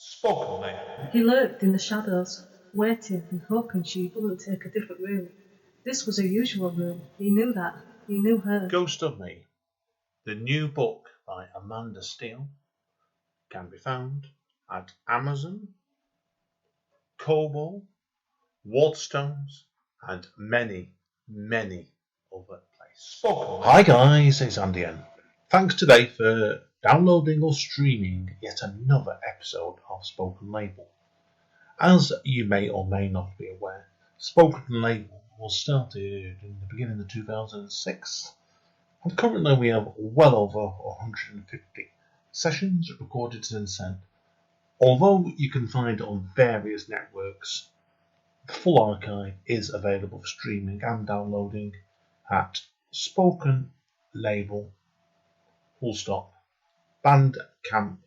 Spoken name. He lurked in the shadows, waiting and hoping she wouldn't take a different route. This was her usual room. He knew that. He knew her. Ghost of Me. The new book by Amanda Steele can be found at Amazon, Kobo, Waterstones, and many, many other places. Hi guys, it's Andy N. Thanks today for downloading or streaming yet another episode of Spoken Label. As you may or may not be aware, Spoken Label was started in the beginning of 2006, and currently we have well over 150 sessions recorded and sent. Although you can find it on various networks, the full archive is available for streaming and downloading at Spoken Label bandcamp.com.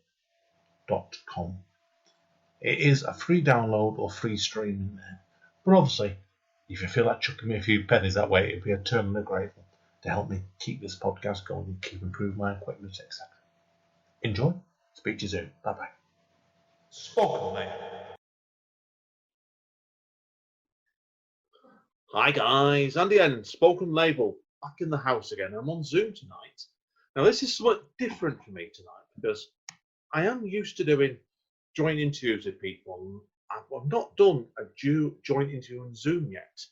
It is a free download or free stream in there, but obviously, if you feel like chucking me a few pennies that way, it'd be eternally grateful to help me keep this podcast going and keep improving my equipment, etc. Enjoy. Speak to you soon. Bye bye. Spoken name. Hi guys, Andy N, Spoken Label, back in the house again. I'm on Zoom tonight. Now this is somewhat different for me tonight because I am used to doing joint interviews with people. I've not done a joint interview on Zoom yet.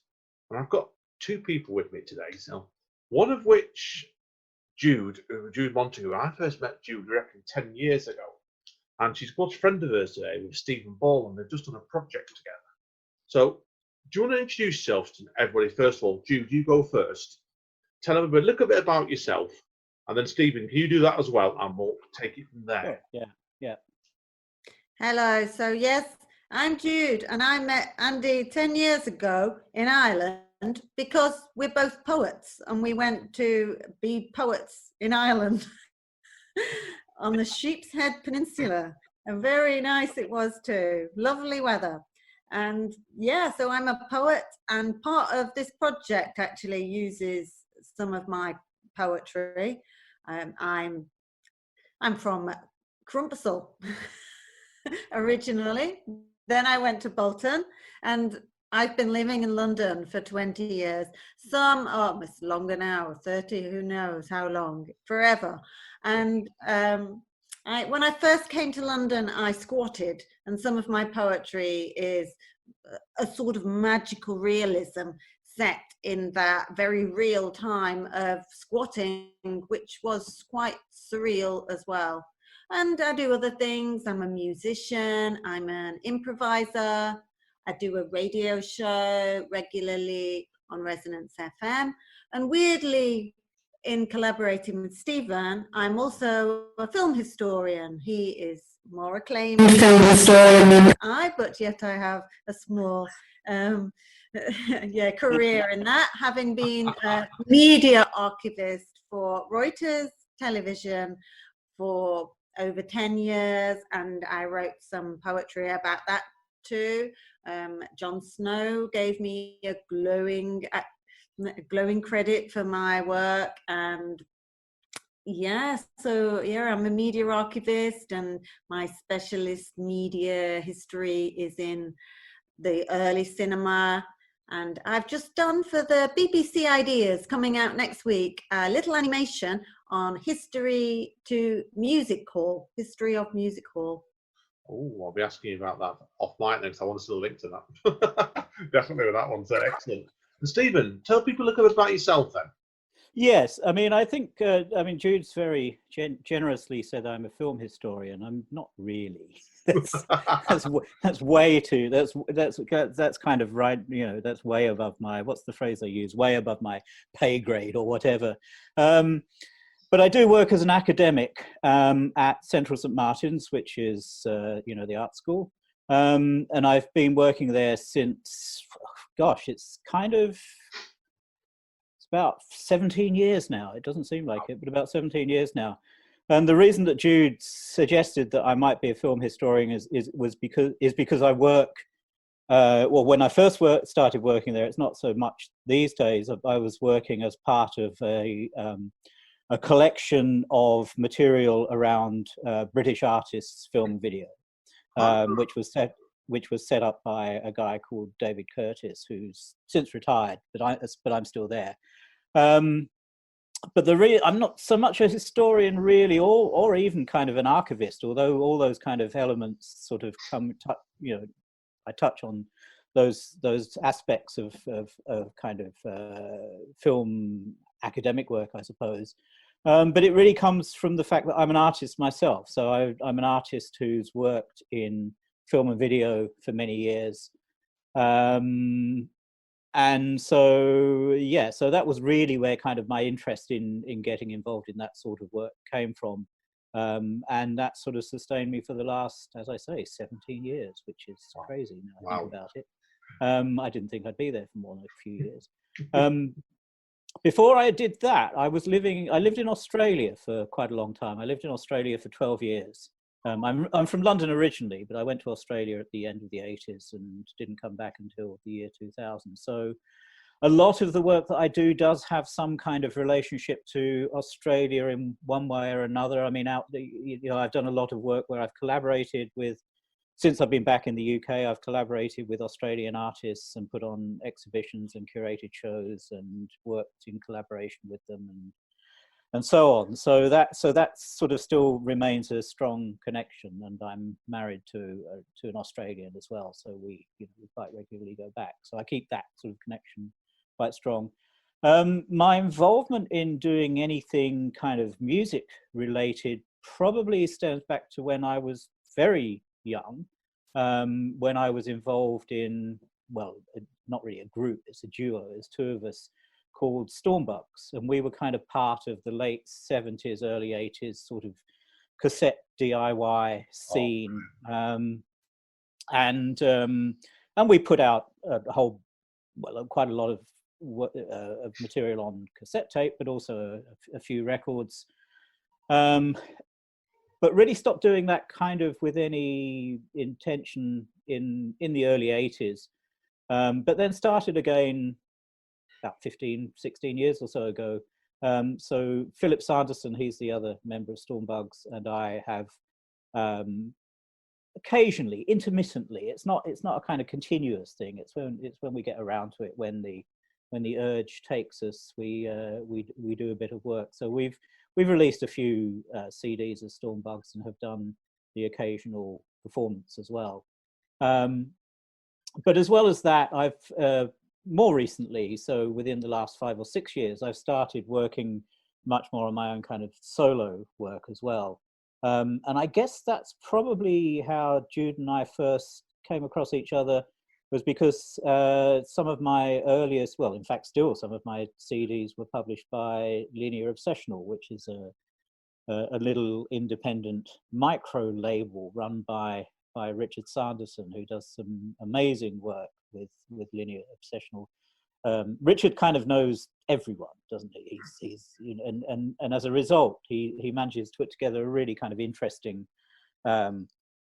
And I've got two people with me today. So one of which, Jude Montague. I first met Jude, I reckon, 10 years ago. And she's a close friend of hers today with Stephen Ball, and they've just done a project together. So do you want to introduce yourself to everybody? First of all, Jude, you go first. Tell everybody a little bit about yourself. And then Stephen, can you do that as well? And we'll take it from there. Sure. Yeah. Hello. So yes, I'm Jude, and I met Andy 10 years ago in Ireland because we're both poets, and we went to be poets in Ireland on the Sheep's Head Peninsula. And very nice it was too. Lovely weather. And yeah, so I'm a poet, and part of this project actually uses some of my poetry. I'm from Crumpsall originally. Then I went to Bolton, and I've been living in London for 20 years. It's longer now, 30, who knows how long, forever. And when I first came to London, I squatted, and some of my poetry is a sort of magical realism set in that very real time of squatting, which was quite surreal as well. And I do other things. I'm a musician, I'm an improviser, I do a radio show regularly on Resonance FM, and weirdly, in collaborating with Stephen, I'm also a film historian. He is more acclaimed film historian than I, but yet I have a small career in that, having been a media archivist for Reuters television for over 10 years, and I wrote some poetry about that too. Jon Snow gave me a glowing credit for my work, and I'm a media archivist, and my specialist media history is in the early cinema. And I've just done for the BBC Ideas, coming out next week, a little animation on history of music hall. Oh, I'll be asking you about that off mic next. I want to see the link to that. Definitely with that one. So excellent. And Stephen, tell people a little bit about yourself then. Yes, I mean, I think, Jude's very generously said I'm a film historian. I'm not really. That's way too. That's kind of right. You know, that's way above my. What's the phrase I use? Way above my pay grade or whatever. But I do work as an academic at Central St Martin's, which is the art school, and I've been working there since. It's about 17 years now. It doesn't seem like it, but about 17 years now. And the reason that Jude suggested that I might be a film historian is because I work. When I first started working there, it's not so much these days. I was working as part of a collection of material around British artists' film video. which was set up by a guy called David Curtis, who's since retired, but I'm still there. But I'm not so much a historian really, or even kind of an archivist, although all those kind of elements sort of I touch on those aspects of kind of film academic work, I suppose. But it really comes from the fact that I'm an artist myself. So I'm an artist who's worked in film and video for many years. And so, so that was really where kind of my interest in getting involved in that sort of work came from. And that sort of sustained me for the last, as I say, 17 years, which is crazy now I think about it. I didn't think I'd be there for more than a few years. Before I did that, I lived in Australia for quite a long time. I lived in Australia for 12 years. I'm from London originally, but I went to Australia at the end of the 80s and didn't come back until the year 2000. So a lot of the work that I do does have some kind of relationship to Australia in one way or another. I mean, I've done a lot of work where I've collaborated with, since I've been back in the UK, I've collaborated with Australian artists and put on exhibitions and curated shows and worked in collaboration with them and so on. So that sort of still remains a strong connection, and I'm married to an Australian as well. So we quite regularly go back. So I keep that sort of connection quite strong. My involvement in doing anything kind of music related probably stems back to when I was very young, when I was involved in, well, not really a group, it's a duo, there's two of us, called Stormbugs, and we were kind of part of the late 70s, early 80s sort of cassette DIY scene. And we put out quite a lot of material on cassette tape, but also a few records. But really stopped doing that kind of with any intention in the early 80s. But then started again about 16 years or so ago. So Philip Sanderson, he's the other member of Stormbugs, and I have occasionally, intermittently, it's not a kind of continuous thing. It's when we get around to it, when the urge takes us, we do a bit of work. So we've released a few CDs of Stormbugs and have done the occasional performance as well. But as well as that, I've more recently, so within the last 5 or 6 years, I've started working much more on my own kind of solo work as well. And I guess that's probably how Jude and I first came across each other, was because some of my earliest, well, in fact, still some of my CDs were published by Linear Obsessional, which is a little independent micro label run by Richard Sanderson, who does some amazing work with Linear Obsessional. Richard kind of knows everyone, doesn't he? He's and as a result, he manages to put together a really kind of interesting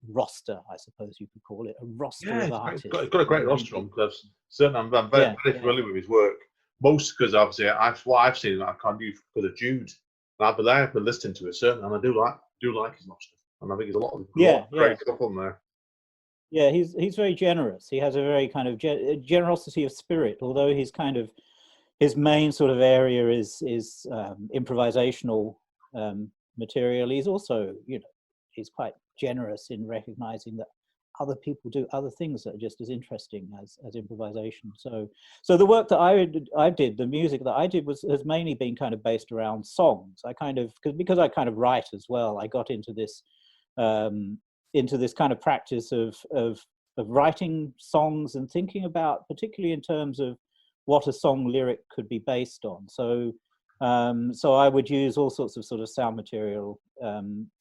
roster, I suppose you could call it, a roster of artists. It's got a great roster on clips. Certainly, I'm very familiar with his work. Most because obviously what I've seen I can't do because of Jude. I've been listening to it certainly, and I do like his roster, and I think there's a lot of great stuff on there. Yeah, he's very generous. He has a very kind of generosity of spirit, although he's kind of, his main sort of area is improvisational material. He's also, he's quite generous in recognizing that other people do other things that are just as interesting as improvisation. So the work that I did, the music that I did has mainly been kind of based around songs. I kind of, because I kind of write as well, I got into this kind of practice of writing songs and thinking about, particularly in terms of what a song lyric could be based on. So I would use all sorts of sort of sound material,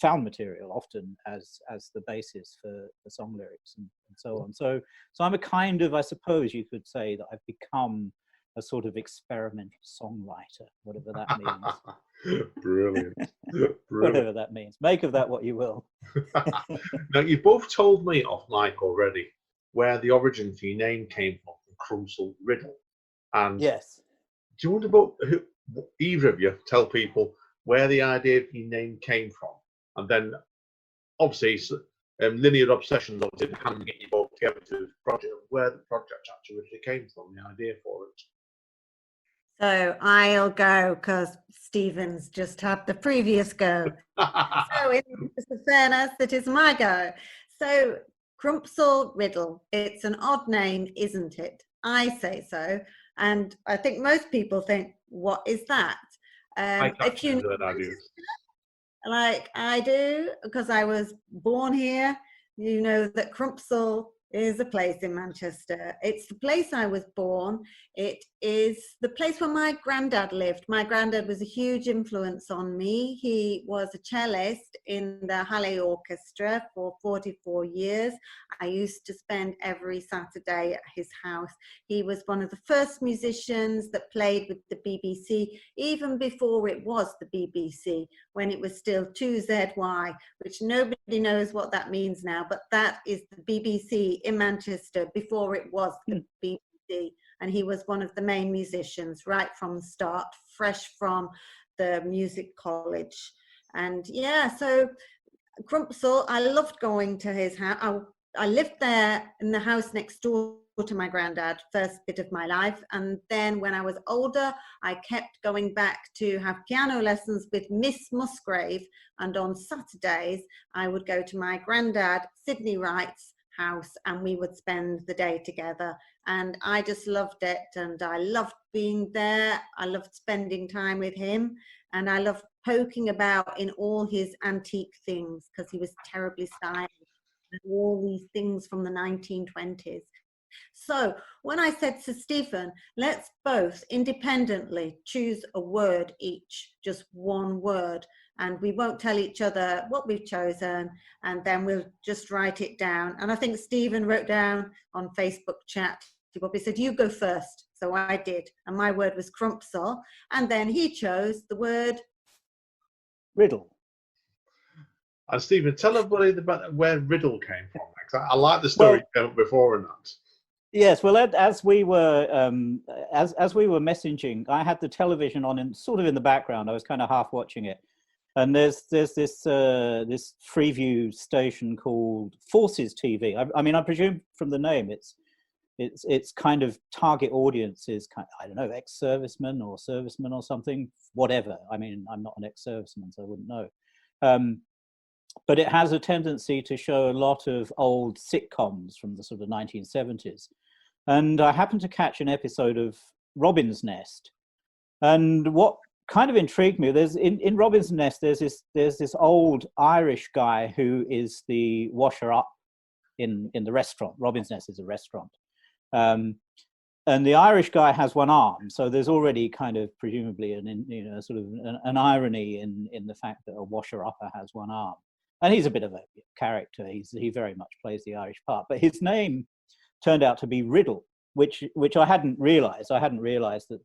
found material often as the basis for song lyrics and so on. So I'm a kind of, I suppose you could say that I've become a sort of experimental songwriter, whatever that means. Brilliant. Whatever that means. Make of that what you will. Now, you both told me off mic already where the origin for your name came from Crumpsall Riddle. And yes. Do you want to either of you tell people where the idea of your name came from? And then, obviously, linear obsessions obviously can get you both together to this project, where the project actually originally came from, the idea for it. So I'll go because Stephen's just had the previous go. So in the interest of fairness, it is my go. So Crumpsall Riddle, it's an odd name, isn't it? I say so. And I think most people think, what is that? If you know like I do, because I was born here, you know that Crumpsall is a place in Manchester. It's the place I was born. It is the place where my granddad lived. My granddad was a huge influence on me. He was a cellist in the Halle Orchestra for 44 years. I used to spend every Saturday at his house. He was one of the first musicians that played with the BBC, even before it was the BBC, when it was still 2ZY, which nobody knows what that means now, but that is the BBC in Manchester before it was the BBC. And he was one of the main musicians right from the start, fresh from the music college. And yeah, so Crumpsall, I loved going to his house. I lived there in the house next door to my granddad, first bit of my life. And then when I was older, I kept going back to have piano lessons with Miss Musgrave. And on Saturdays, I would go to my granddad, Sidney Wright's house, and we would spend the day together. And I just loved it. And I loved being there. I loved spending time with him. And I loved poking about in all his antique things, because he was terribly stylish. All these things from the 1920s. So when I said to Stephen, let's both independently choose a word each, just one word, and we won't tell each other what we've chosen, and then we'll just write it down. And I think Stephen wrote down on Facebook chat, he probably said, you go first. So I did, and my word was Crumpsall, and then he chose the word Riddle. And Stephen, tell everybody about where Riddle came from. I like the story before and that. Yes, well, as we were messaging, I had the television on in sort of in the background. I was kind of half watching it, and there's this Freeview station called Forces TV. I mean, I presume from the name, it's kind of target audience is kind of, I don't know, ex-servicemen or servicemen or something, whatever. I mean, I'm not an ex-serviceman, so I wouldn't know. But it has a tendency to show a lot of old sitcoms from the sort of 1970s. And I happened to catch an episode of Robin's Nest. And what kind of intrigued me, in Robin's Nest, there's this old Irish guy who is the washer-up in the restaurant. Robin's Nest is a restaurant. And the Irish guy has one arm. So there's already kind of presumably an irony in the fact that a washer-upper has one arm. And he's a bit of a character. He very much plays the Irish part. But his name turned out to be Riddle, which I hadn't realised. I hadn't realised that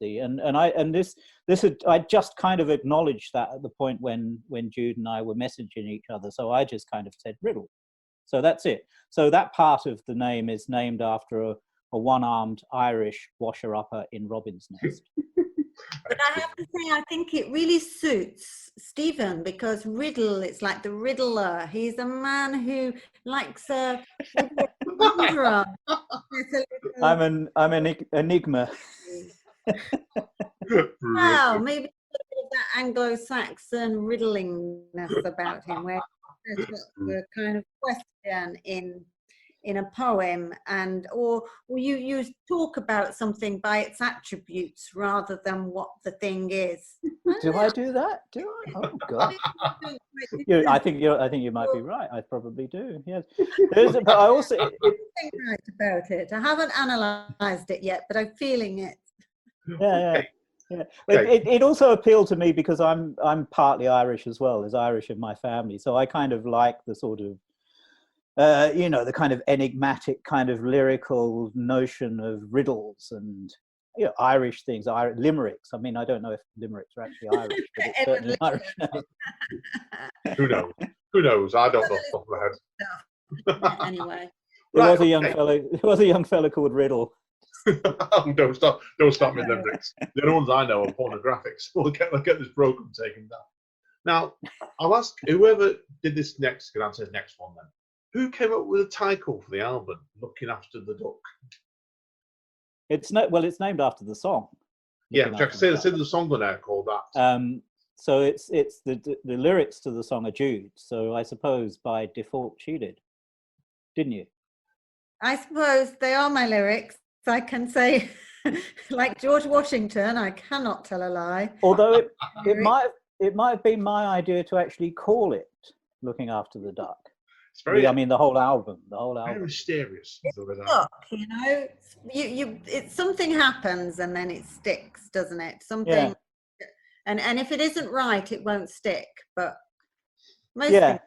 I just kind of acknowledged that at the point when Jude and I were messaging each other. So I just kind of said Riddle. So that's it. So that part of the name is named after a one-armed Irish washer-upper in Robin's Nest. But I have to say, I think it really suits Stephen, because Riddle, it's like the riddler. He's a man who likes a conjurer. I'm an enigma. Wow, maybe a bit of that Anglo-Saxon riddlingness about him, where there's a kind of question in a poem, or you talk about something by its attributes rather than what the thing is. Do I do that? Do I? Oh God! I think you might be right. I probably do. Yes, but I also think right about it. I haven't analysed it yet, but I'm feeling it. Yeah. It also appealed to me because I'm partly Irish as well. There's Irish in my family, so I kind of like the sort of the kind of enigmatic, kind of lyrical notion of riddles and Irish things, limericks. I mean, I don't know if limericks are actually Irish, but it's certainly Irish. Who knows? Who knows? I don't know off the top of my head. Anyway, There was a young fellow called Riddle. Don't stop me, limericks. The only ones I know are pornographics. We'll get this program taken down. Now, I'll ask whoever did this next can answer the next one then. Who came up with a title for the album, Looking After the Duck? It's named after the song. Yeah, Looking which I After can the say Duck. there's a song on there called that. So it's the lyrics to the song are Jude. So I suppose by default she didn't you? I suppose they are my lyrics. I can say, like George Washington, I cannot tell a lie. Although it might have been my idea to actually call it Looking After the Duck. It's very, the whole album. very mysterious. Look, you know, it's something happens and then it sticks, doesn't it? Something, and if it isn't right, it won't stick. But most things stick,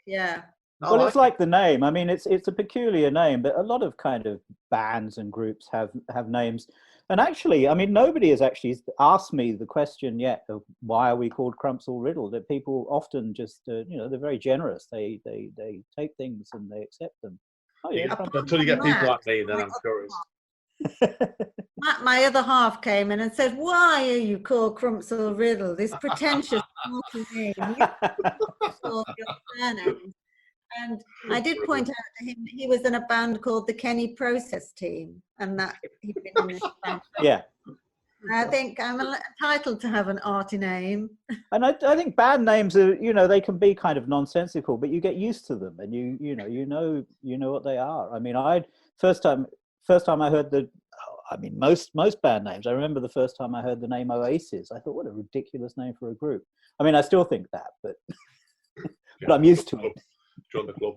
yeah. Well, it's like the name. I mean, it's a peculiar name, but a lot of kind of bands and groups have names. And actually, I mean, nobody has actually asked me the question yet of why are we called Crumpsall Riddle. That people often just, they're very generous. They take things and they accept them. Oh yeah. Until you get people like me, then I'm curious. My other half came in and said, "Why are you called Crumpsall Riddle? This pretentious name. Your surname." And I did point out to him that he was in a band called the Kenny Process Team, and that he'd been in this band. Yeah. I think I'm entitled to have an arty name. And I think band names are, they can be kind of nonsensical, but you get used to them, and you know what they are. I mean, first time I heard most band names. I remember the first time I heard the name Oasis. I thought, what a ridiculous name for a group. I mean, I still think that, but but I'm used to it. Join the club.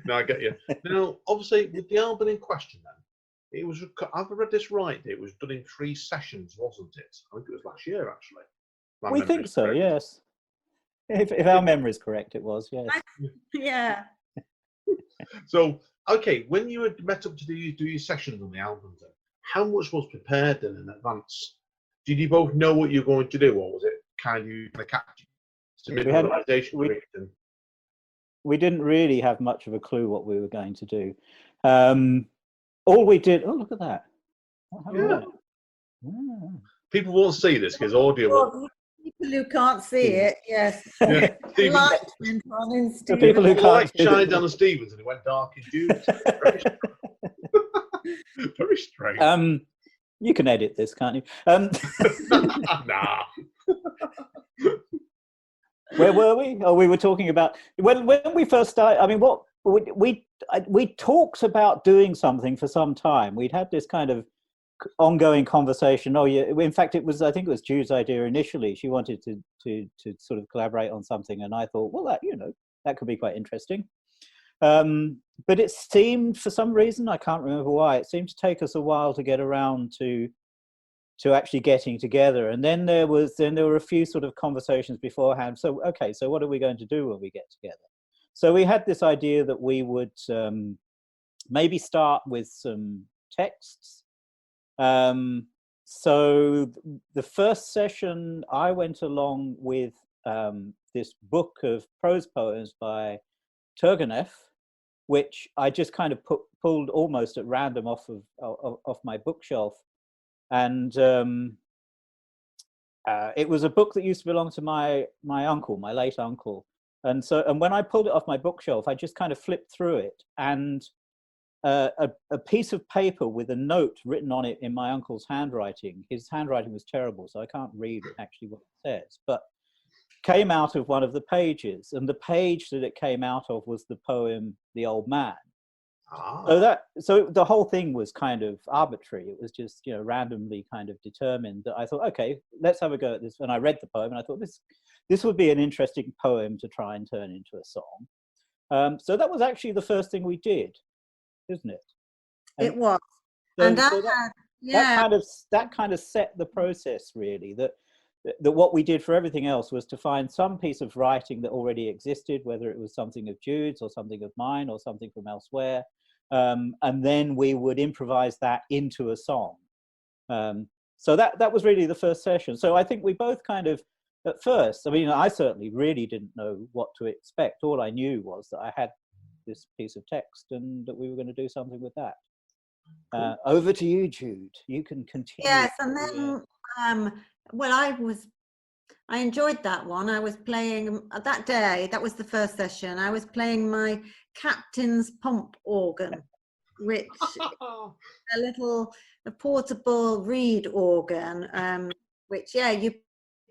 No, I get you. Now, obviously, with the album in question, then it was. I've read this right. It was done in 3 sessions, wasn't it? I think it was last year, actually. We think so, yes. If our memory is correct, it was, yes. Yeah. So, okay, when you had met up to do your sessions on the album, then how much was prepared then in advance? Did you both know what you were going to do, or was it kind of catch you? We didn't really have much of a clue what we were going to do. All we did. Oh, look at that! Yeah. People won't see this because audio. People who can't see it, yes. Yeah. Light went on in Stevens. People who can't light shined down on Stevens and it went dark in Jude. Very strange. You can edit this, can't you? Nah. Where were we? Oh, we were talking about when we first started. I mean, what we talked about doing something for some time. We'd had this kind of ongoing conversation. Oh, yeah. In fact, I think it was Jude's idea initially. She wanted to sort of collaborate on something, and I thought, well, that could be quite interesting. But it seemed, for some reason, I can't remember why, it seemed to take us a while to get around to actually getting together. And then there were a few sort of conversations beforehand. So, okay, so what are we going to do when we get together? So we had this idea that we would maybe start with some texts. So the first session, I went along with this book of prose poems by Turgenev, which I just kind of pulled almost at random off my bookshelf. And it was a book that used to belong to my uncle, my late uncle. And when I pulled it off my bookshelf, I just kind of flipped through it, and a piece of paper with a note written on it in my uncle's handwriting. His handwriting was terrible, so I can't read actually what it says, but came out of one of the pages, and the page that it came out of was the poem "The Old Man." So the whole thing was kind of arbitrary. It was just randomly kind of determined that I thought, okay, let's have a go at this. And I read the poem, and I thought this would be an interesting poem to try and turn into a song. So that was actually the first thing we did, isn't it? It was, and that kind of set the process, really. That what we did for everything else was to find some piece of writing that already existed, whether it was something of Jude's or something of mine or something from elsewhere, and then we would improvise that into a song. So that was really the first session. So I think we both kind of, at first, I mean, I certainly really didn't know what to expect. All I knew was that I had this piece of text and that we were going to do something with that. Cool. Over to you, Jude. You can continue. Yes, and then, well, I enjoyed that one. I was playing that day. That was the first session. I was playing my captain's pump organ, which a portable reed organ, which you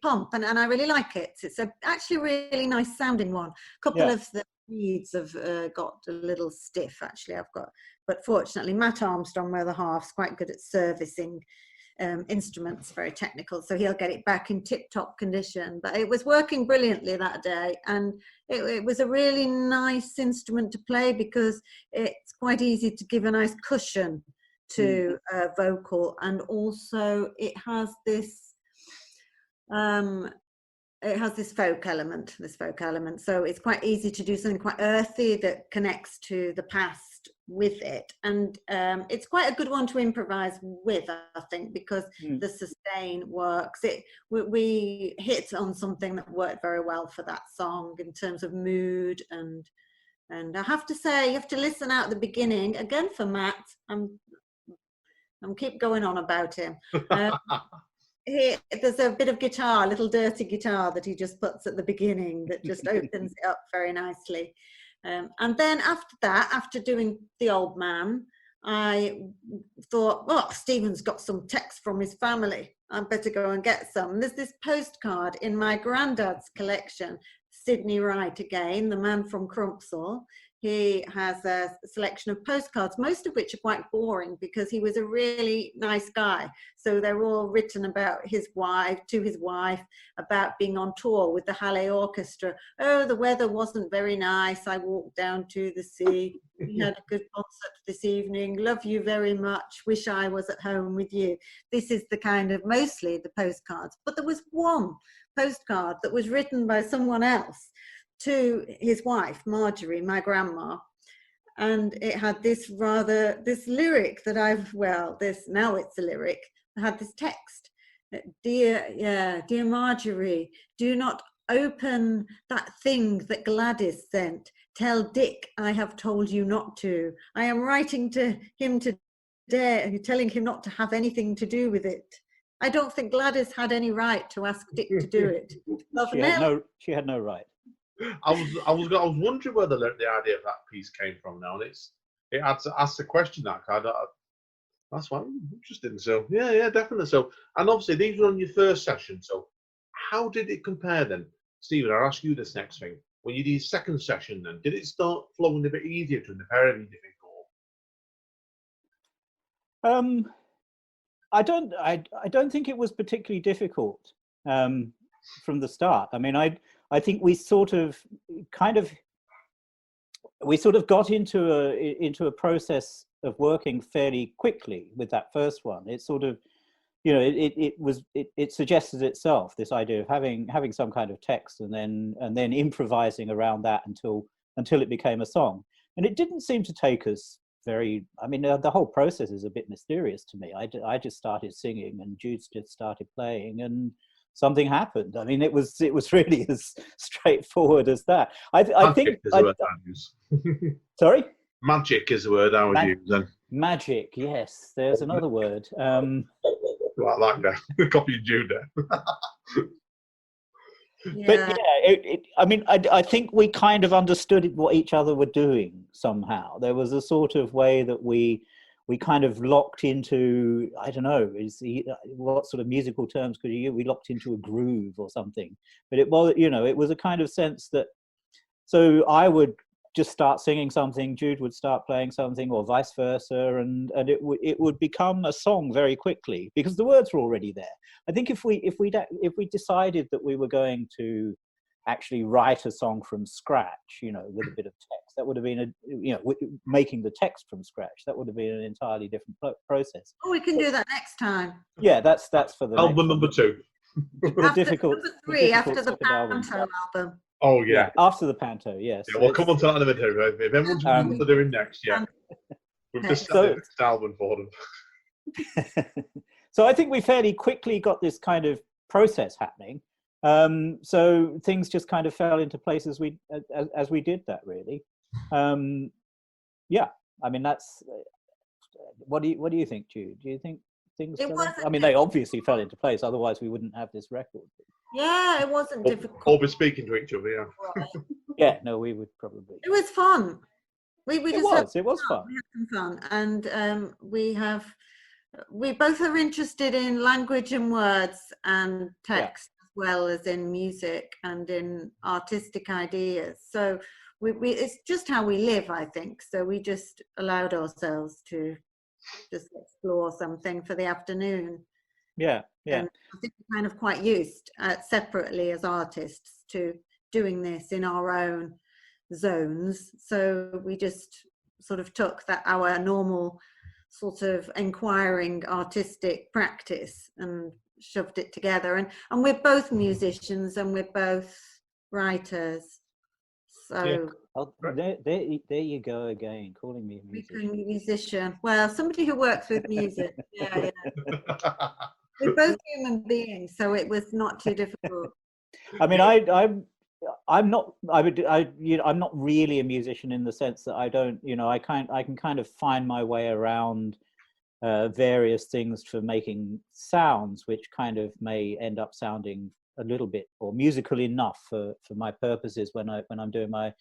pump, and I really like it. It's actually really nice sounding one. A couple of the reeds have got a little stiff. Actually, but fortunately, Matt Armstrong, my other half's quite good at servicing instruments, very technical, so he'll get it back in tip-top condition. But it was working brilliantly that day, and it was a really nice instrument to play because it's quite easy to give a nice cushion to a vocal, and also it has this folk element, so it's quite easy to do something quite earthy that connects to the past with it, and it's quite a good one to improvise with, I think, because the sustain works. We hit on something that worked very well for that song in terms of mood, and I have to say, you have to listen out the beginning again for Matt. I'm keep going on about him. There's a bit of guitar, a little dirty guitar that he just puts at the beginning that just opens it up very nicely. And then after that, after doing The Old Man, I thought, oh, Stephen's got some text from his family. I'd better go and get some. And there's this postcard in my granddad's collection, Sidney Wright again, the man from Crumpsall. He has a selection of postcards, most of which are quite boring because he was a really nice guy. So they're all written about his wife, about being on tour with the Halle Orchestra. Oh, the weather wasn't very nice. I walked down to the sea. We had a good concert this evening. Love you very much. Wish I was at home with you. This is the kind of, mostly the postcards. But there was one postcard that was written by someone else to his wife, Marjorie, my grandma, and it had this lyric that now it's a lyric. I had this text, dear Marjorie, do not open that thing that Gladys sent. Tell Dick I have told you not to. I am writing to him today, telling him not to have anything to do with it. I don't think Gladys had any right to ask Dick to do it. She had no right. I was wondering where the idea of that piece came from now, and it asks the question that that's why I'm interested. So yeah, definitely. So, and obviously these were on your first session. So how did it compare then, Stephen? I'll ask you this next thing. When you did your second session, then did it start flowing a bit easier to the pair of you? I don't think it was particularly difficult from the start. I mean, I think we sort of got into a process of working fairly quickly with that first one. It sort of, it suggested itself, this idea of having some kind of text and then improvising around that until it became a song. And it didn't seem to take us the whole process is a bit mysterious to me. I just started singing and Jude just started playing and something happened. I mean, it was really as straightforward as that. I think. Is the word I use. Sorry? Magic is the word I would use then. Magic, yes. There's another word. Like that. Copy Jude there. But I think we kind of understood what each other were doing somehow. There was a sort of way that we kind of locked into, I don't know, what sort of musical terms could you use? We locked into a groove or something. But it was a kind of sense that, so I would just start singing something, Jude would start playing something, or vice versa, and it would become a song very quickly because the words were already there. I think if we decided that we were going to actually write a song from scratch, with a bit of text, that would have been making the text from scratch. That would have been an entirely different process. Oh, we can do that next time. Yeah, that's for the album number 2. Number 3 after the Panto album. Oh yeah, after the Panto, yes. Yeah, we'll come on to that in a minute. If everyone's what they're doing next, we've just started the album for them. So I think we fairly quickly got this kind of process happening. So things just kind of fell into place as we did that, really. I mean, that's what do you think, Jude? Do you think things? They obviously fell into place. Otherwise, we wouldn't have this record. Yeah, it wasn't Or difficult. be speaking to each other, yeah. Yeah, no, we would probably. It was fun. We It just had was fun. we had some fun, and we both are interested in language and words and text, as well as in music and in artistic ideas. So we it's just how we live, I think. So we just allowed ourselves to just explore something for the afternoon. Yeah. And I think we're kind of quite used separately as artists to doing this in our own zones. So we just sort of took that our normal sort of inquiring artistic practice and shoved it together. And we're both musicians and we're both writers. So there you go again, calling me a musician. Musician. Well, somebody who works with music. Yeah. We're both human beings, so it was not too difficult. I mean, I'm not really a musician in the sense that I don't, I can kind of find my way around various things for making sounds, which kind of may end up sounding a little bit or musical enough for my purposes when I'm doing my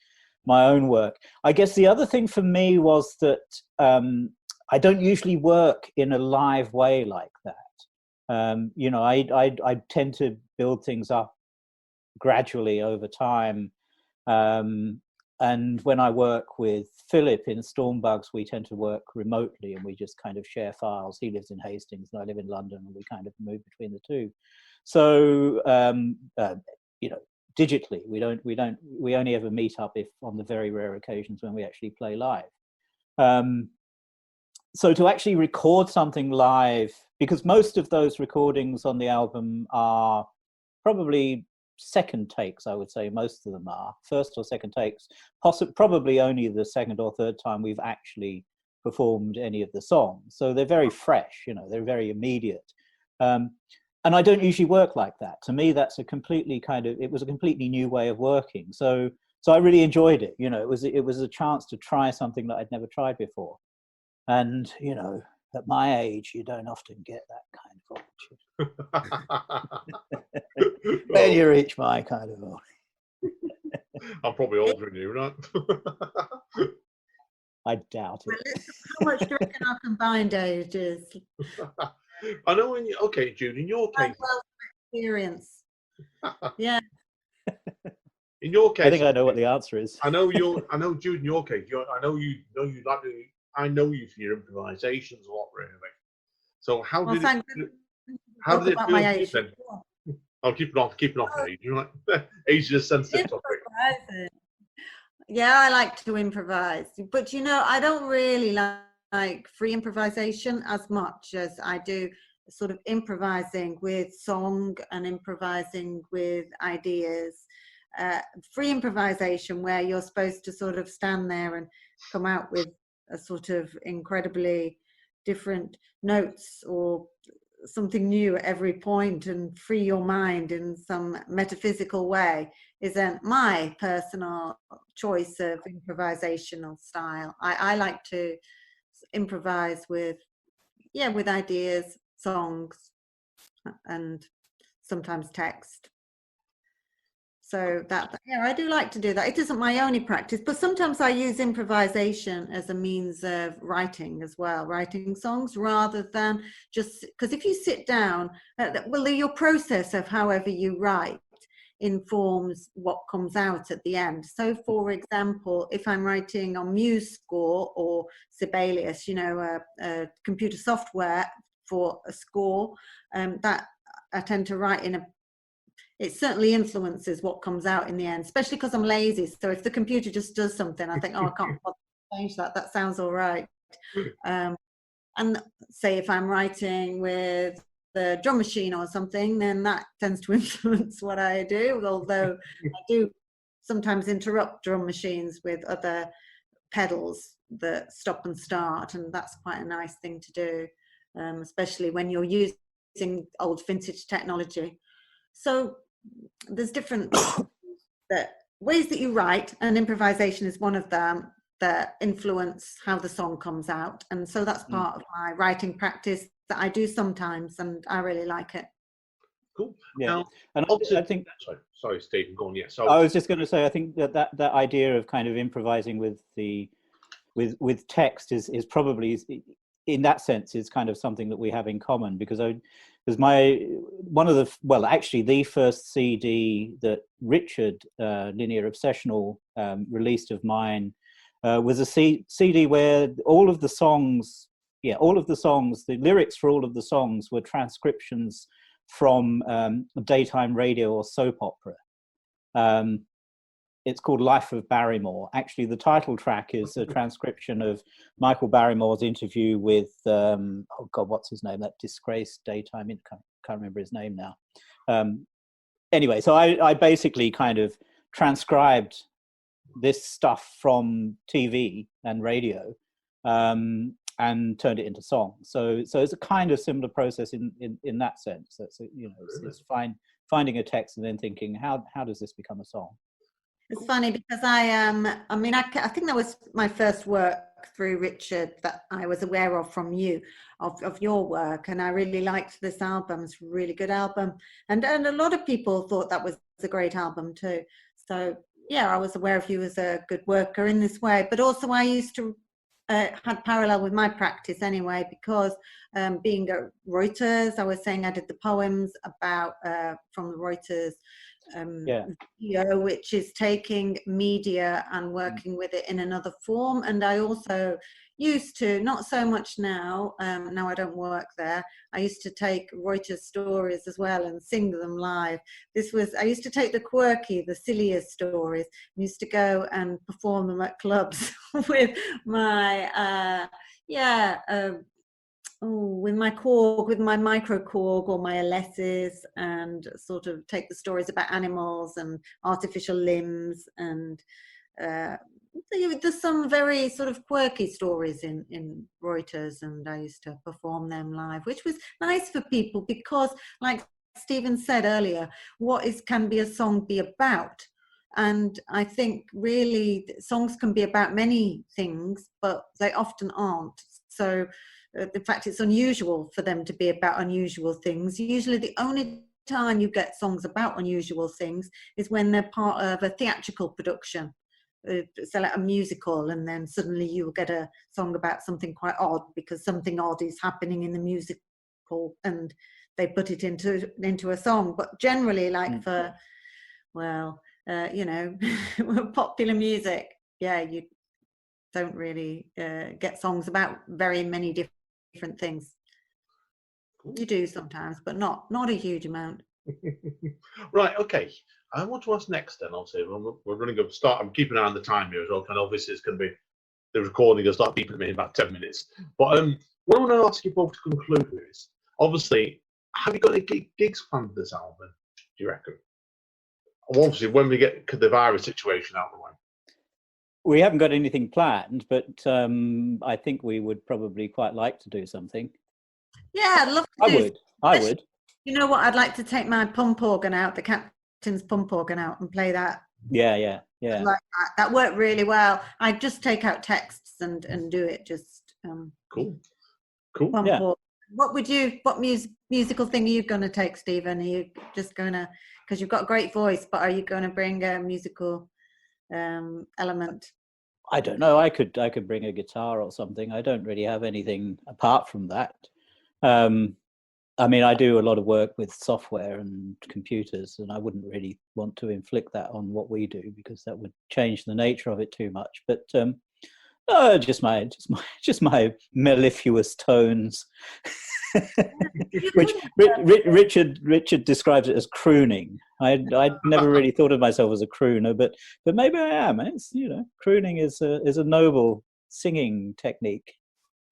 own work. I guess the other thing for me was that I don't usually work in a live way like that. I tend to build things up gradually over time. And when I work with Philip in Stormbugs, we tend to work remotely and we just kind of share files. He lives in Hastings and I live in London, and we kind of move between the two. So, digitally, we only ever meet up if on the very rare occasions when we actually play live. So to actually record something live, because most of those recordings on the album are probably second takes, I would say most of them are first or second takes, probably only the second or third time we've actually performed any of the songs. So they're very fresh, they're very immediate. And I don't usually work like that. To me, that's it was a completely new way of working. So I really enjoyed it. It was a chance to try something that I'd never tried before. And, at my age, you don't often get that kind of opportunity. When you reach my kind of age. I'm probably older than you, right? I doubt it. How much do you reckon our combined age is? I know okay, Jude, in your case. Experience. Yeah. In your case, I think I know what the answer is. I know Jude, in your case, I know you like to. I know you for your improvisations a lot, really. So how did it feel to you then? I'll keep it off age. Age is a sensitive topic. Yeah, I like to improvise, but I don't really like free improvisation as much as I do sort of improvising with song and improvising with ideas. Free improvisation where you're supposed to sort of stand there and come out with a sort of incredibly different notes or something new at every point and free your mind in some metaphysical way isn't my personal choice of improvisational style. I like to improvise with ideas, songs, and sometimes text. So I do like to do that. It isn't my only practice, but sometimes I use improvisation as a means of writing as well, writing songs rather than just, because if you sit down, your process of however you write informs what comes out at the end. So for example, if I'm writing on MuseScore or Sibelius, a computer software for a score, that I tend to write it certainly influences what comes out in the end, especially because I'm lazy. So if the computer just does something, I think, I can't change that. That sounds all right. And say if I'm writing with the drum machine or something, then that tends to influence what I do. Although I do sometimes interrupt drum machines with other pedals that stop and start, and that's quite a nice thing to do, especially when you're using old vintage technology. So there's different ways that you write, and improvisation is one of them that influence how the song comes out. And so that's part of my writing practice that I do sometimes, and I really like it. Cool. Yeah. Now, And obviously, I think sorry, Stephen, go on. Yeah. So I was just going to say, I think that idea of kind of improvising with text is probably, in that sense, is kind of something that we have in common, because actually the first CD that Richard Linear Obsessional released of mine was a CD where all of the songs, the lyrics for all of the songs were transcriptions from daytime radio or soap opera. It's called Life of Barrymore. Actually, the title track is a transcription of Michael Barrymore's interview with, what's his name? That disgraced daytime, can't remember his name now. Anyway, so I basically kind of transcribed this stuff from TV and radio and turned it into song. So it's a kind of similar process in that sense. That's it's finding a text and then thinking, how does this become a song? It's funny because I think that was my first work through Richard that I was aware of from you, of your work, and I really liked this album. It's a really good album, and a lot of people thought that was a great album too. So yeah, I was aware of you as a good worker in this way, but also I used to had parallel with my practice anyway, because being at Reuters, I was saying I did the poems about from the Reuters video, which is taking media and working with it in another form. And I also used to, not so much now, now I don't work there, I used to take Reuters stories as well and sing them live. I used to take the quirky, the silliest stories, and used to go and perform them at clubs with my with my Korg, with my micro Korg or my LSs, and sort of take the stories about animals and artificial limbs, and there's some very sort of quirky stories in Reuters, and I used to perform them live, which was nice for people because, like Stephen said earlier, can a song be about? And I think really songs can be about many things, but they often aren't. So in fact, it's unusual for them to be about unusual things. Usually the only time you get songs about unusual things is when they're part of a theatrical production. So like a musical, and then suddenly you'll get a song about something quite odd because something odd is happening in the musical and they put it into a song. But generally, like for, popular music, you don't really get songs about very many different things. You do sometimes, but not a huge amount. Right, okay. I want to ask next then, obviously, we're running up start. I'm keeping an eye on the time here as well, and obviously it's going to be the recording will start beeping at me in about 10 minutes. But what I want to ask you both to conclude with is, obviously, have you got any gigs planned for this album, do you reckon? Obviously, when we get the virus situation out of the way. We haven't got anything planned, but I think we would probably quite like to do something. Yeah, I'd love to. I would. You know what? I'd like to take my pump organ out, the Captain's pump organ out, and play that. Yeah. Like that worked really well. I just take out texts and do it. Just cool. Yeah. What musical thing are you going to take, Stephen? Are you just going to, because you've got a great voice, but are you going to bring a musical element? I don't know. I could bring a guitar or something. I don't really have anything apart from that. I mean, I do a lot of work with software and computers, and I wouldn't really want to inflict that on what we do because that would change the nature of it too much. But just my mellifluous tones, which Richard describes it as crooning. I'd never really thought of myself as a crooner, but maybe I am. It's, crooning is a noble singing technique.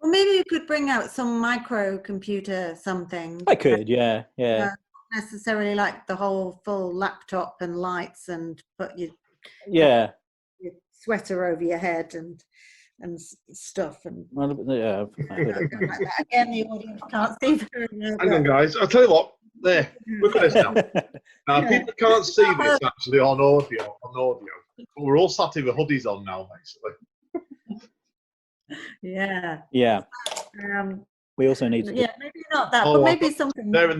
Well, maybe you could bring out some microcomputer something. I could, yeah. Not necessarily like the whole full laptop and lights, and put your sweater over your head and stuff. And again, the audience can't see. Hang on, guys. I'll tell you what. There, look at this now. Now, people can't see this actually on audio. But we're all sat here with hoodies on now, basically. Yeah. We also need to. Yeah, maybe not that, but maybe something. They're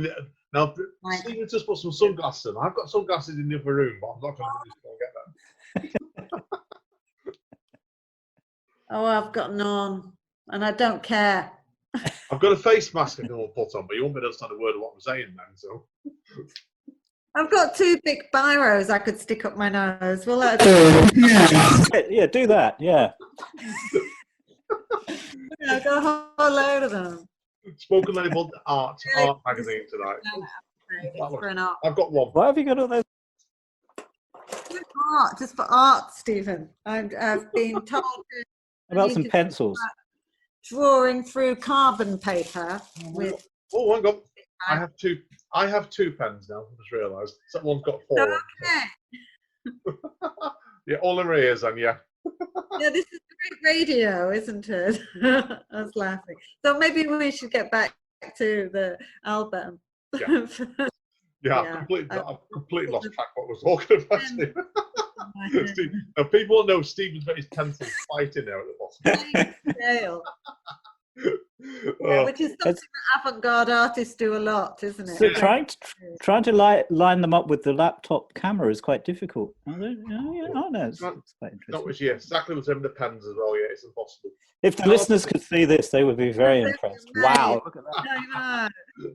Now, Right. Stephen just put some sunglasses on. I've got sunglasses in the other room, but I'm not going to go get them. Oh, I've got none, and I don't care. I've got a face mask I can all put on, but you won't be able to understand a word of what I'm saying then. So I've got 2 big biros I could stick up my nose. Well, that's Yeah, do that. Yeah. I've got a whole load of them. spoken label art magazine tonight. It's for an art. I've got one. Why have you got all those? Art, just for art, Stephen. I've been told to About need some to pencils. drawing through carbon paper with. Oh, hang on. I have two. I have 2 pens now. I just realised. Someone's got 4. Okay. Yeah, all in my ears, and yeah. Yeah, this is great radio, isn't it? I was laughing. So maybe we should get back to the album. Yeah. Yeah, I've completely lost track of what we're talking about. Steve. Now, people know Stephen's got his pencils fighting there at the bottom. Yeah, which is something that avant-garde artists do a lot, isn't it? So trying to line them up with the laptop camera is quite difficult. Oh, no, it's quite interesting. That was exactly the same with the pens as well. Yeah, it's impossible. If the listeners could see this, they would be very impressed. Wow, look at that. I know.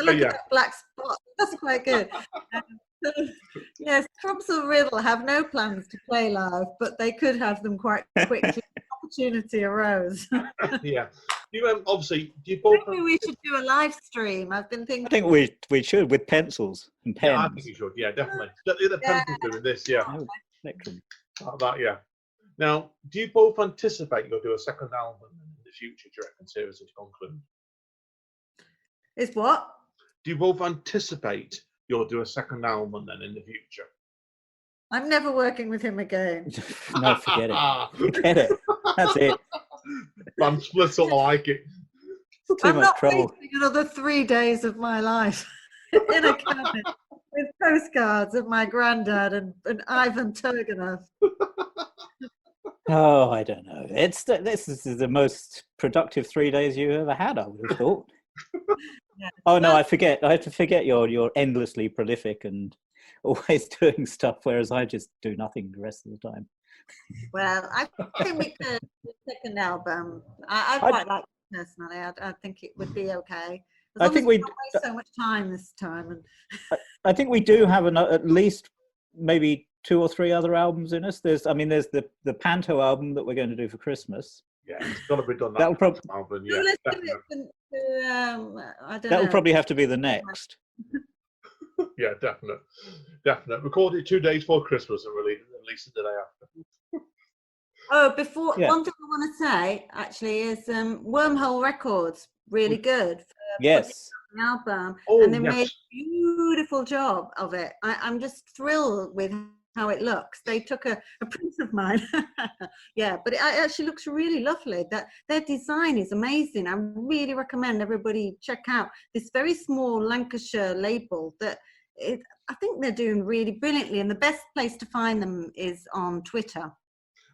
Look at that black spot. That's quite good. Yes, Crumpsall Riddle have no plans to play live, but they could have them quite quickly. Opportunity arose. Yeah. You obviously you both. Maybe we should do a live stream. I've been thinking. I think we should with pencils and pens. Yeah, I think you should. Yeah, definitely. The pencils doing this. Yeah. Oh, spectrum. That. Yeah. Now, do you both anticipate you'll do a second album in the future? Do you reckon, seriously, to conclude? Is what? Do you both anticipate you'll do a second album then in the future? I'm never working with him again. No, forget it. Forget it. That's it. I'm split up. I like it. Too I'm much not trouble. wasting another 3 days of my life in a cabinet with postcards of my granddad and Ivan Turgenev. Oh, I don't know. This is the most productive 3 days you ever had, I would have thought. Yeah. Oh no, I have to forget you're endlessly prolific and always doing stuff, whereas I just do nothing the rest of the time. Well, I think we could do a second album. I quite like it personally. I think it would be okay. I think we don't waste so much time this time. And I think we do have at least maybe 2 or 3 other albums in us. There's the Panto album that we're going to do for Christmas. Yeah, it's got to be done. That'll probably album, so yeah, let's definitely. do it I don't that'll know. probably have to be the next. Yeah, definite. Record it 2 days before Christmas and release it the day after. Oh, before Yeah. one thing I want to say actually is Wormhole Records really good for Yes. putting out the album, Oh, and they made yes. a beautiful job of it. I'm just thrilled with how it looks. They took a print of mine, yeah, but it actually looks really lovely. That their design is amazing. I really recommend everybody check out this very small Lancashire label. I think they're doing really brilliantly, and the best place to find them is on Twitter.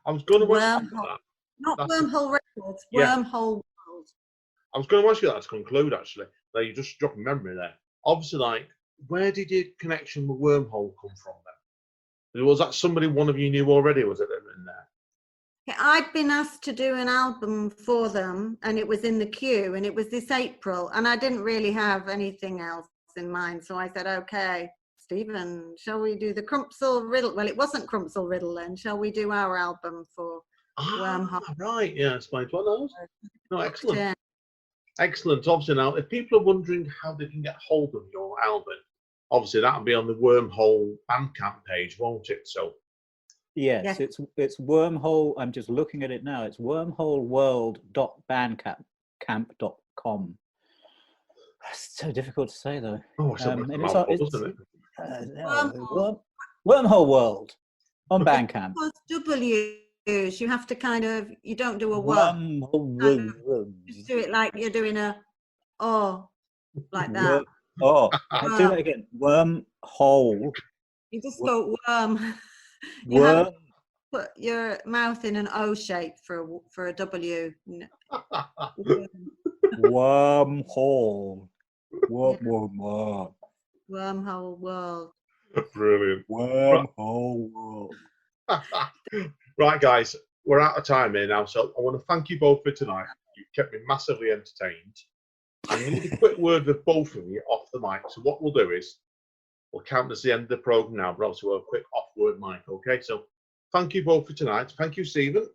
I was going to ask you Wormhole, that. not That's Wormhole Records, Yeah. Wormhole World. I was going to ask you that to conclude, actually. Now, you just dropped a memory there. Obviously, where did your connection with Wormhole come from then? Was that somebody one of you knew already, or was it in there? Yeah, I'd been asked to do an album for them, and it was in the queue, and it was this April, and I didn't really have anything else in mind, so I said, okay, Stephen, shall we do the Crumpsall Riddle? Well, it wasn't Crumpsall Riddle then. Shall we do our album for Wormhole? Right, yeah, explains one of those. No, excellent. Yeah. Excellent. Obviously, now, if people are wondering how they can get hold of your album, obviously that'll be on the Wormhole Bandcamp page, won't it? So, Yes, it's Wormhole. I'm just looking at it now. It's wormholeworld.bandcamp.com. It's so difficult to say though. it's a and mouthful, it's- isn't it? Wormhole World on Bandcamp. Those W's, you have to you don't do a Wormhole World. just do it like you're doing a like that. Oh, I'll do that again. Wormhole. You just go worm. You have Worm. to put your mouth in an O shape for a W. Wormhole. What? Wormhole world. Brilliant. Wormhole world. Right, guys, we're out of time here now, so I want to thank you both for tonight. You've kept me massively entertained. I need a quick word with both of you off the mic. So what we'll do is we'll count as the end of the program now, but also a quick off-word mic. Okay, so thank you both for tonight. Thank you, Stephen.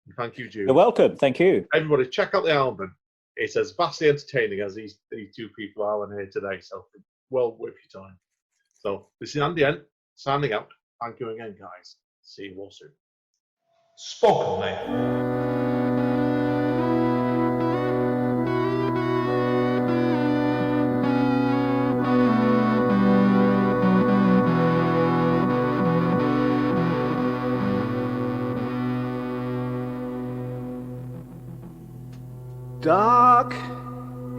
And thank you, Jude. You're welcome. Thank you. Everybody, check out the album. It's as vastly entertaining as these two people are on here today. So well worth your time. So this is Andy N signing out. Thank you again, guys. See you all soon. Spoken Label. Dark,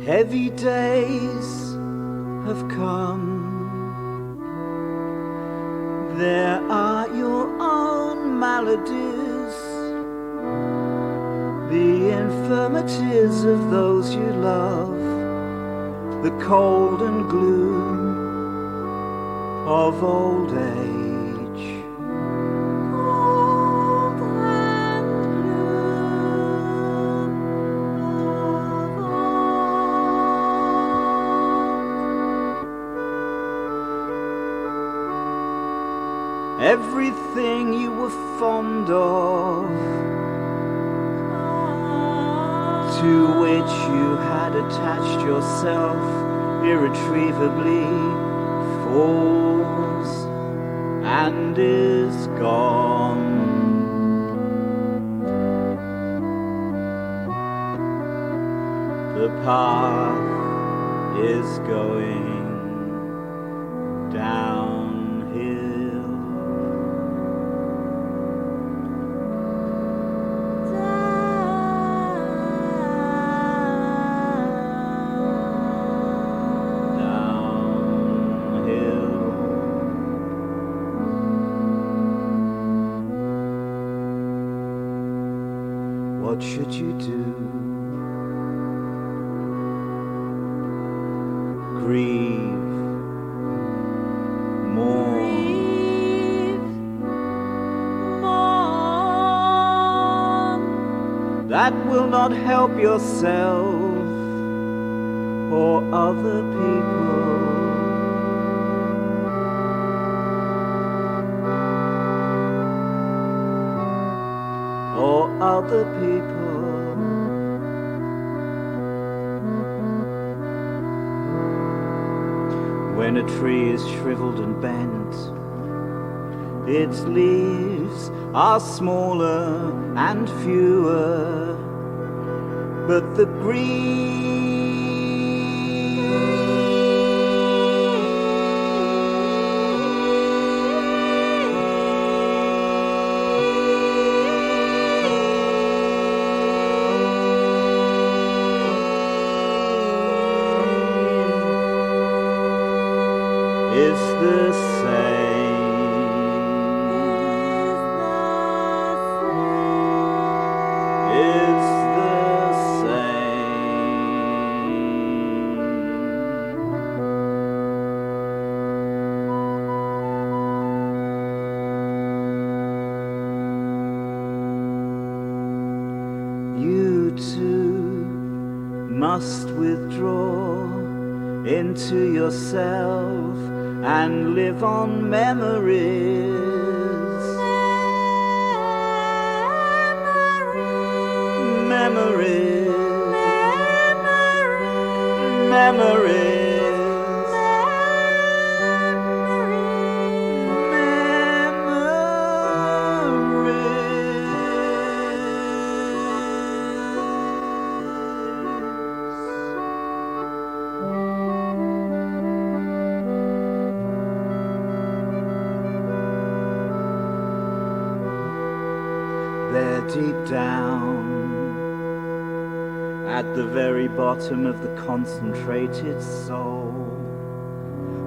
heavy days have come. There are your own maladies, the infirmities of those you love, the cold and gloom of old age. Everything you were fond of, to which you had attached yourself irretrievably, falls and is gone. The path is going downhill. What should you do? Grieve, mourn, that will not help yourself or other people. Or other people. When a tree is shriveled and bent, its leaves are smaller and fewer, but the green is the same. It's the same. You too must withdraw into yourself and live on memories. Memories. There deep down, at the very bottom of the concentrated soul,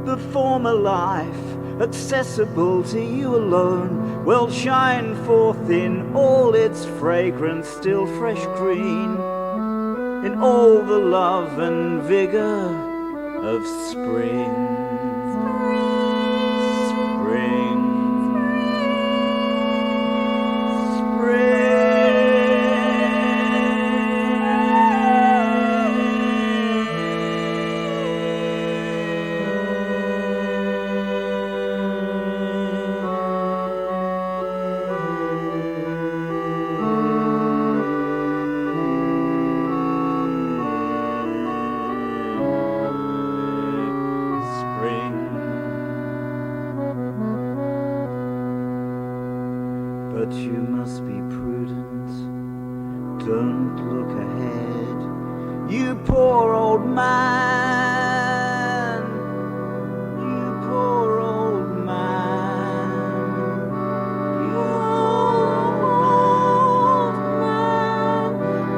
the former life, accessible to you alone, will shine forth in all its fragrance, still fresh green, in all the love and vigor of spring. But you must be prudent, don't look ahead, you poor old man, you poor old man, you old man,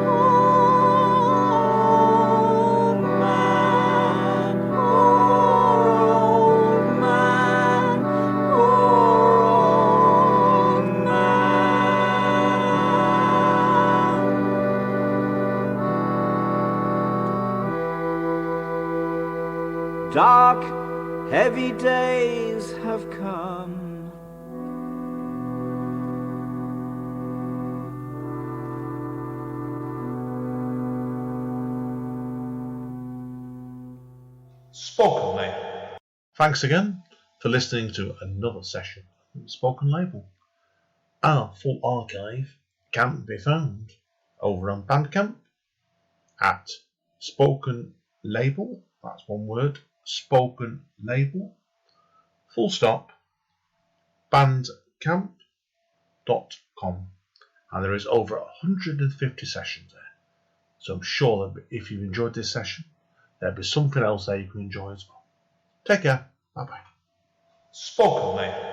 old man, old man, old man. Dark, heavy days have come. Spoken Label. Thanks again for listening to another session of Spoken Label. Our full archive can be found over on Bandcamp at Spoken Label, that's one word, Spoken Label, full stop, bandcamp.com, and there is over 150 sessions there. So I'm sure that if you've enjoyed this session, there'll be something else there you can enjoy as well. Take care. Bye bye. Spoken Label.